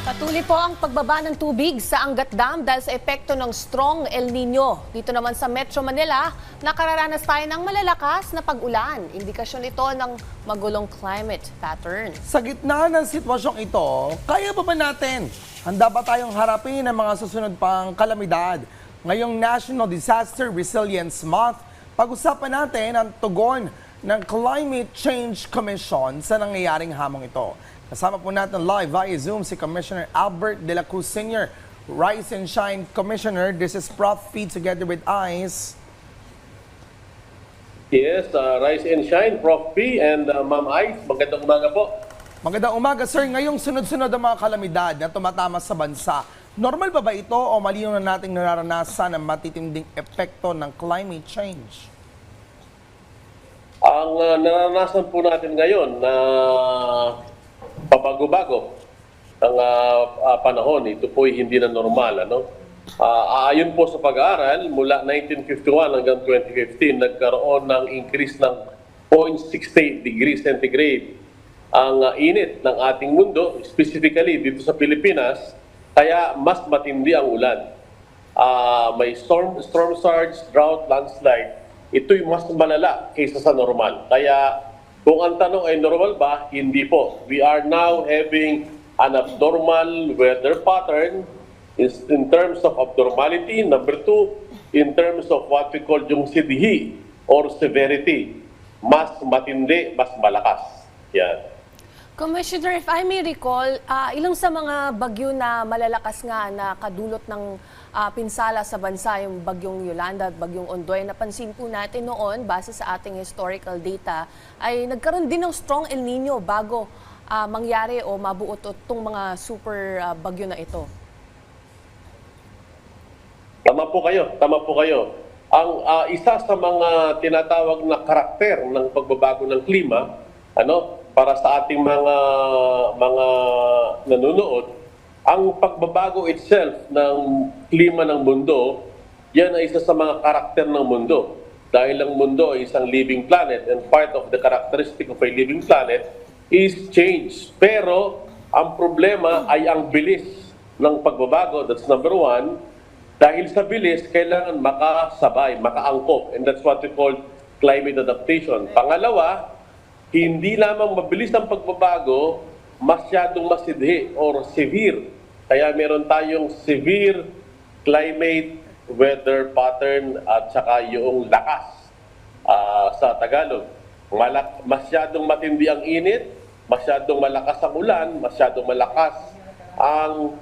Patuloy po ang pagbaba ng tubig sa Angat Dam dahil sa epekto ng strong El Nino. Dito naman sa Metro Manila, nakararanas tayo ng malalakas na pag-ulan. Indikasyon ito ng magulong climate pattern. Sa gitna ng sitwasyong ito, kaya ba natin? Handa ba tayong harapin ang mga susunod pang kalamidad? Ngayong National Disaster Resilience Month, pag-usapan natin ang tugon ng Climate Change Commission sa nangyayaring hamong ito. Kasama po natin live via Zoom si Commissioner Albert De La Cruz Sr., Rise and Shine Commissioner. This is Prof. P together with ICE. Yes, Rise and Shine, Prof. P and Ma'am Ice. Magandang umaga po. Magandang umaga, sir. Ngayong sunod-sunod ang mga kalamidad na tumatama sa bansa. Normal ba ito o malinaw na nating nararanasan ang matitinding epekto ng climate change? Ang naranasan po natin ngayon na pabago-bago ang panahon, ito po ay hindi na normal. Ayon po sa pag-aaral, mula 1951 hanggang 2015, nagkaroon ng increase ng 0.68 degrees centigrade ang init ng ating mundo, specifically dito sa Pilipinas, kaya mas matindi ang ulan. May storm surge, drought, landslide. Ito'y mas malala kaysa sa normal. Kaya kung ang tanong ay normal ba, hindi po. We are now having an abnormal weather pattern in terms of abnormality. Number two, in terms of what we call yung sidhi or severity. Mas matindi, mas malakas. Yan. Commissioner, if I may recall, ilang sa mga bagyo na malalakas nga na kadulot ng pinsala sa bansa, yung bagyong Yolanda at bagyong Ondoy, napansin po natin noon, base sa ating historical data, ay nagkaroon din ng strong El Nino bago mangyari o mabuo itong mga super bagyo na ito. Tama po kayo. Ang isa sa mga tinatawag na karakter ng pagbabago ng klima, para sa ating mga nanonood, ang pagbabago itself ng klima ng mundo, yan ay isa sa mga karakter ng mundo. Dahil ang mundo ay isang living planet and part of the characteristic of a living planet is change. Pero ang problema ay ang bilis ng pagbabago. That's number one. Dahil sa bilis, kailangan makasabay, makaangkop. And that's what we call climate adaptation. Pangalawa, hindi lamang mabilis ang pagbabago, masyadong masidhi or severe. Kaya meron tayong severe climate weather pattern at saka yung lakas sa Tagalog. Masyadong matindi ang init, masyadong malakas ang ulan, masyadong malakas ang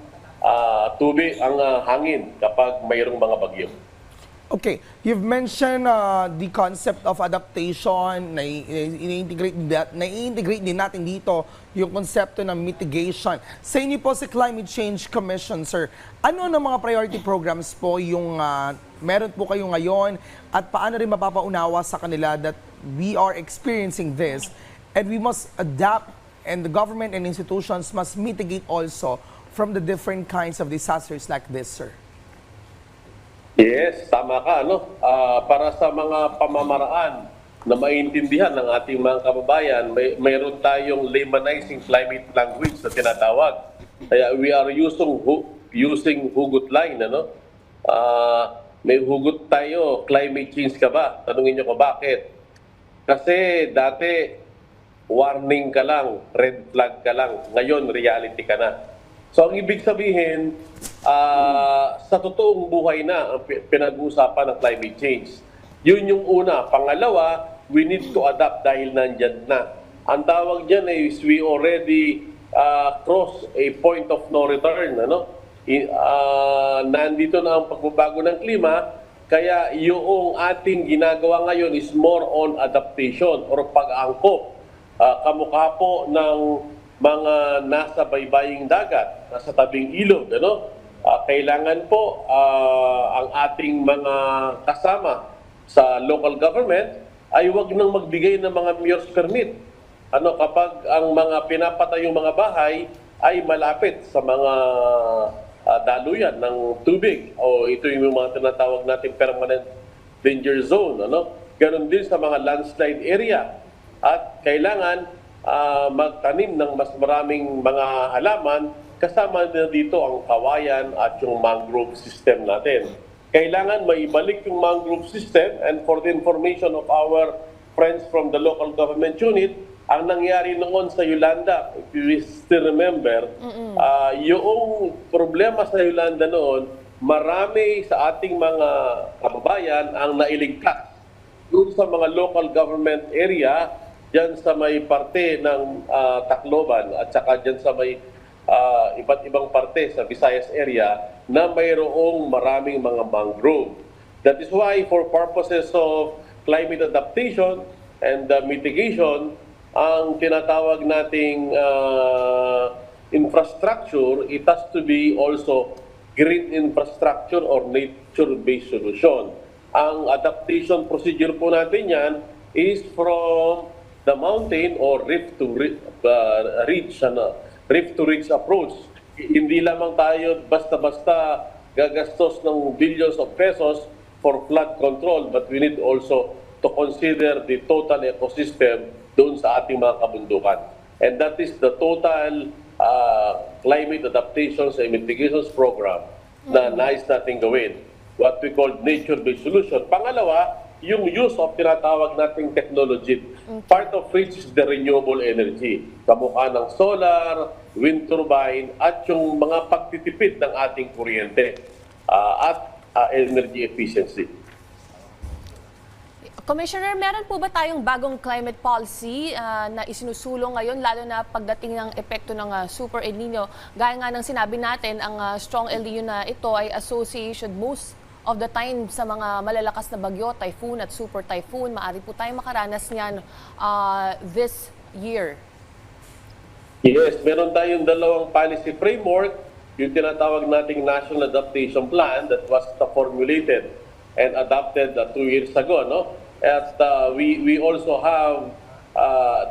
tubig, ang hangin kapag mayroong mga bagyo. Okay, you've mentioned the concept of adaptation, na-integrate din natin dito yung konsepto ng mitigation. Sa inyo po si Climate Change Commission, sir, ano ang mga priority programs po yung meron po kayo ngayon at paano rin mapapaunawa sa kanila that we are experiencing this and we must adapt and the government and institutions must mitigate also from the different kinds of disasters like this, sir? Yes, tama ka. Para sa mga pamamaraan na maintindihan ng ating mga kababayan, mayroon tayong laymanizing climate language na tinatawag. Kaya we are using hugot line. May hugot tayo, climate change ka ba? Tanungin nyo ko bakit? Kasi dati, warning ka lang, red flag ka lang. Ngayon, reality ka na. So ang ibig sabihin, sa totoong buhay na ang pinag-uusapan ng climate change. Yun yung una. Pangalawa, we need to adapt dahil nandyan na. Ang tawag dyan is we already cross a point of no return. Nandito na ang pagbabago ng klima, kaya yung ating ginagawa ngayon is more on adaptation or pag-angkop. Kamukha po ng mga nasa baybaying dagat, nasa tabing ilog, kailangan po ang ating mga kasama sa local government ay huwag nang magbigay ng mga mayor's permit. Kapag ang mga pinapatayong mga bahay ay malapit sa mga daluyan ng tubig o ito yung mga tinatawag natin permanent danger zone. Ganon din sa mga landslide area. At kailangan magtanim ng mas maraming mga halaman kasama na dito ang kawayan at yung mangrove system natin. Kailangan maibalik yung mangrove system, and for the information of our friends from the local government unit, ang nangyari noon sa Yolanda, if you still remember, yung problema sa Yolanda noon, marami sa ating mga kababayan ang nailigtas doon sa mga local government area, dyan sa may parte ng Tacloban at saka dyan sa may iba't ibang parte sa Visayas area na mayroong maraming mga mangrove. That is why for purposes of climate adaptation and mitigation, ang tinatawag nating infrastructure, it has to be also green infrastructure or nature-based solution. Ang adaptation procedure po natin yan is from the mountain or rift to ridge approach. Hindi lamang tayo basta-basta gagastos ng billions of pesos for flood control, but we need also to consider the total ecosystem doon sa ating mga kabundukan. And that is the total climate adaptations and mitigations program na nais natin gawin. What we call nature-based solution. Pangalawa, yung use of tinatawag nating technology, part of which is the renewable energy. Kamukha ng solar, wind turbine, at yung mga pagtitipid ng ating kuryente at energy efficiency. Commissioner, meron po ba tayong bagong climate policy na isinusulong ngayon, lalo na pagdating ng epekto ng Super El Nino? Gaya nga ng sinabi natin, ang strong El Nino na ito ay association most of the time sa mga malalakas na bagyo, typhoon at super typhoon. Maaari po tayong makaranas niyan this year. Yes, meron tayong dalawang policy framework, yung tinatawag nating National Adaptation Plan that was formulated and adopted 2 years ago, no? At we also have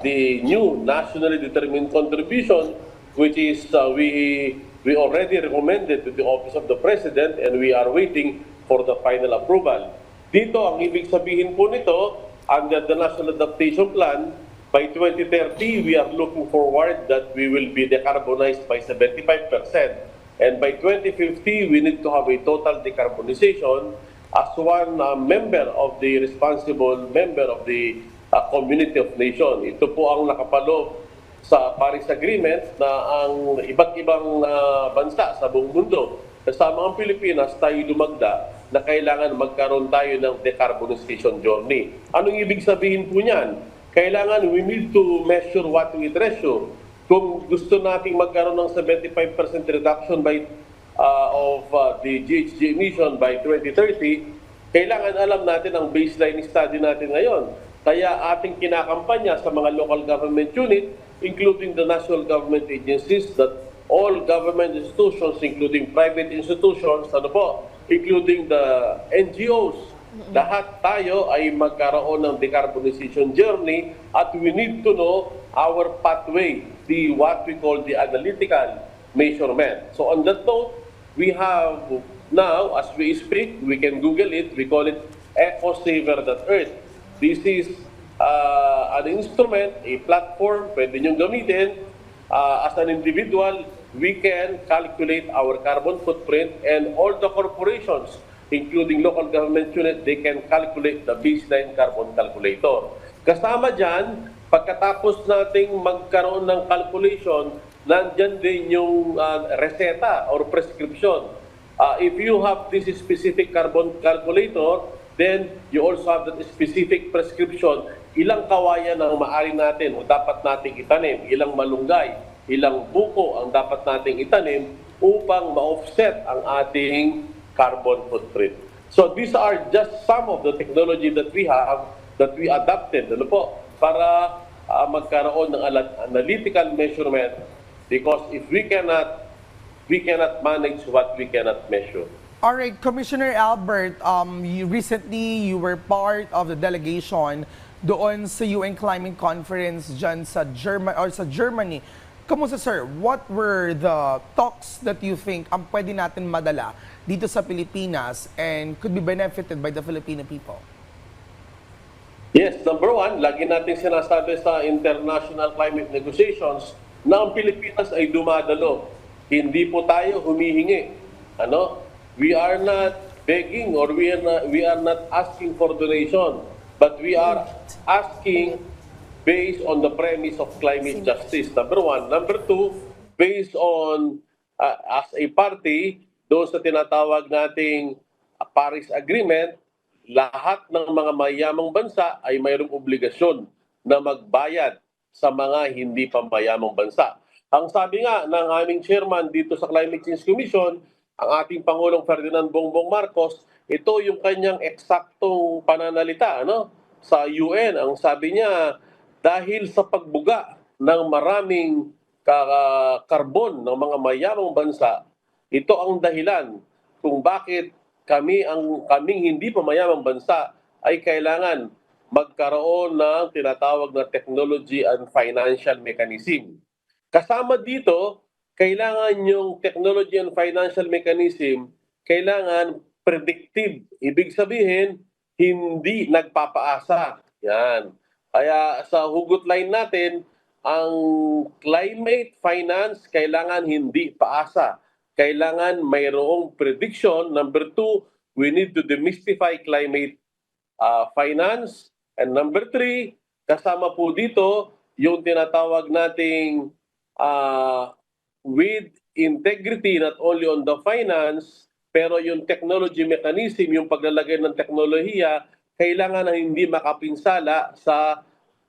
the new nationally determined contribution, which is we already recommended to the Office of the President, and we are waiting for the final approval. Dito, ang ibig sabihin po nito, under the National Adaptation Plan, by 2030, we are looking forward that we will be decarbonized by 75%. And by 2050, we need to have a total decarbonization as one member of the responsible member of the community of nation. Ito po ang nakapaloob sa Paris Agreement na ang iba't ibang bansa sa buong mundo, kasama ang Pilipinas, tayo lumagda na kailangan magkaroon tayo ng decarbonization journey. Anong ibig sabihin po niyan? Kailangan we need to measure what we treasure. Kung gusto nating magkaroon ng 75% reduction by of the GHG emission by 2030, kailangan alam natin ang baseline study natin ngayon. Kaya ating kinakampanya sa mga local government unit, including the national government agencies, that all government institutions, including private institutions, including the NGOs, lahat tayo ay magkaroon ng decarbonization journey, at we need to know our pathway, what we call the analytical measurement. So on that note, we have now, as we speak, we can Google it, we call it EcoSaver.earth. This is an instrument, a platform, pwede nyo gamitin. As an individual, we can calculate our carbon footprint, and all the corporations, including local government unit, they can calculate the baseline carbon calculator. Kasama dyan, pagkatapos nating magkaroon ng calculation, nandyan din yung reseta or prescription. If you have this specific carbon calculator, then you also have that specific prescription. Ilang kawayan ang maaari natin o dapat nating itanim, ilang malunggay, ilang buko ang dapat nating itanim upang ma-offset ang ating carbon footprint. So these are just some of the technology that we have, that we adapted, para magkaroon ng analytical measurement, because if we cannot manage what we cannot measure. All right, Commissioner Albert, recently you were part of the delegation doon sa UN Climate Conference dyan sa Germany. Kamusta, sir? What were the talks that you think ang pwede natin madala dito sa Pilipinas and could be benefited by the Filipino people? Yes, number one, lagi natin sinasabi sa international climate negotiations na ang Pilipinas ay dumadalo Hindi po tayo humihingi. Ano? We are not begging or we are not asking for donation, but we are asking based on the premise of climate justice. Number one. Number two, based on as a party, doon sa tinatawag nating Paris Agreement, lahat ng mga mayamang bansa ay mayroong obligasyon na magbayad sa mga hindi pa mayamang bansa. Ang sabi nga ng aming chairman dito sa Climate Change Commission, ang ating Pangulong Ferdinand Bongbong Marcos, ito yung kanyang eksaktong pananalita sa UN. Ang sabi niya, dahil sa pagbuga ng maraming karbon ng mga mayamang bansa, ito ang dahilan kung bakit kaming hindi pa mayamang bansa ay kailangan magkaroon ng tinatawag na technology and financial mechanism. Kasama dito, kailangan yung technology and financial mechanism, kailangan predictive. Ibig sabihin, hindi nagpapaasa. Yan. Kaya sa hugot line natin, ang climate finance kailangan hindi paasa. Kailangan mayroong prediction. Number two, we need to demystify climate finance. And number three, kasama po dito yung tinatawag nating with integrity not only on the finance, pero yung technology mechanism, yung paglalagay ng teknolohiya, kailangan na hindi makapinsala sa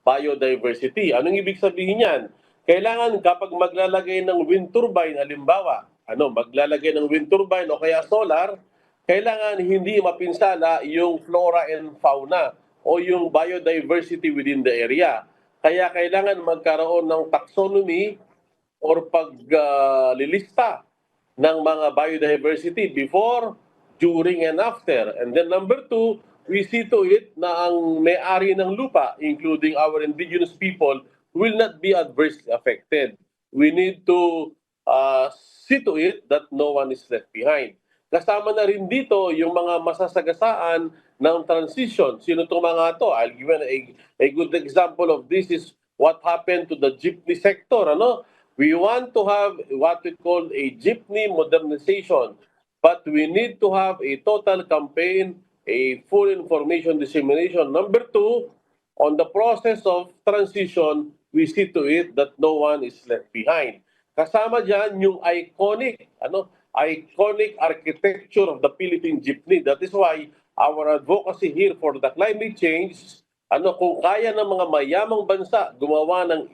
biodiversity. Anong ibig sabihin yan? Kailangan kapag maglalagay ng wind turbine, halimbawa, maglalagay ng wind turbine o kaya solar, kailangan hindi mapinsala yung flora and fauna o yung biodiversity within the area. Kaya kailangan magkaroon ng taxonomy or paglilista ng mga biodiversity before, during, and after. And then number two, we see to it na ang may-ari ng lupa, including our indigenous people, will not be adversely affected. We need to see to it that no one is left behind. Kasama na rin dito yung mga masasagasaan ng transition. Sino itong mga to? I'll give a good example of this is what happened to the jeepney sector. We want to have what we call a jeepney modernization, but we need to have a total campaign, a full information dissemination. Number two, on the process of transition, we see to it that no one is left behind. Kasama dyan yung iconic architecture of the Philippine jeepney. That is why our advocacy here for the climate change, kung kaya ng mga mayamang bansa gumawa ng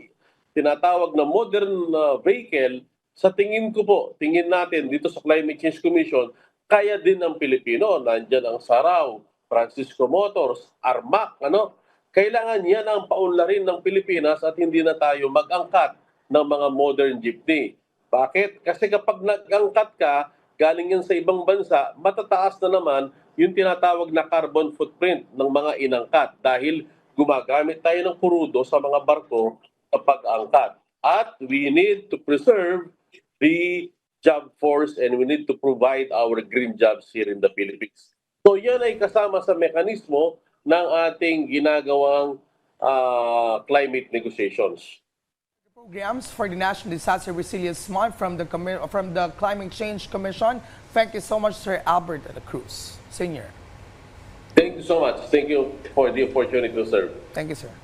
tinatawag na modern vehicle, sa tingin natin dito sa Climate Change Commission, kaya din ng Pilipino. Nandyan ang Saraw, Francisco Motors, Armac, Kailangan yan ang paunlarin ng Pilipinas at hindi na tayo mag-angkat ng mga modern jeepney. Bakit? Kasi kapag nag-angkat ka, galing yan sa ibang bansa, matataas na naman yung tinatawag na carbon footprint ng mga inangkat dahil gumagamit tayo ng kurudo sa mga barko sa pag-angkat. At we need to preserve the job force and we need to provide our green jobs here in the Philippines. So yan ay kasama sa mekanismo ng ating ginagawang climate negotiations. Programs for the National Disaster Resilience Month from the Climate Change Commission. Thank you so much, Sir Albert de la Cruz, Senior. Thank you so much. Thank you for the opportunity to serve. Thank you, sir.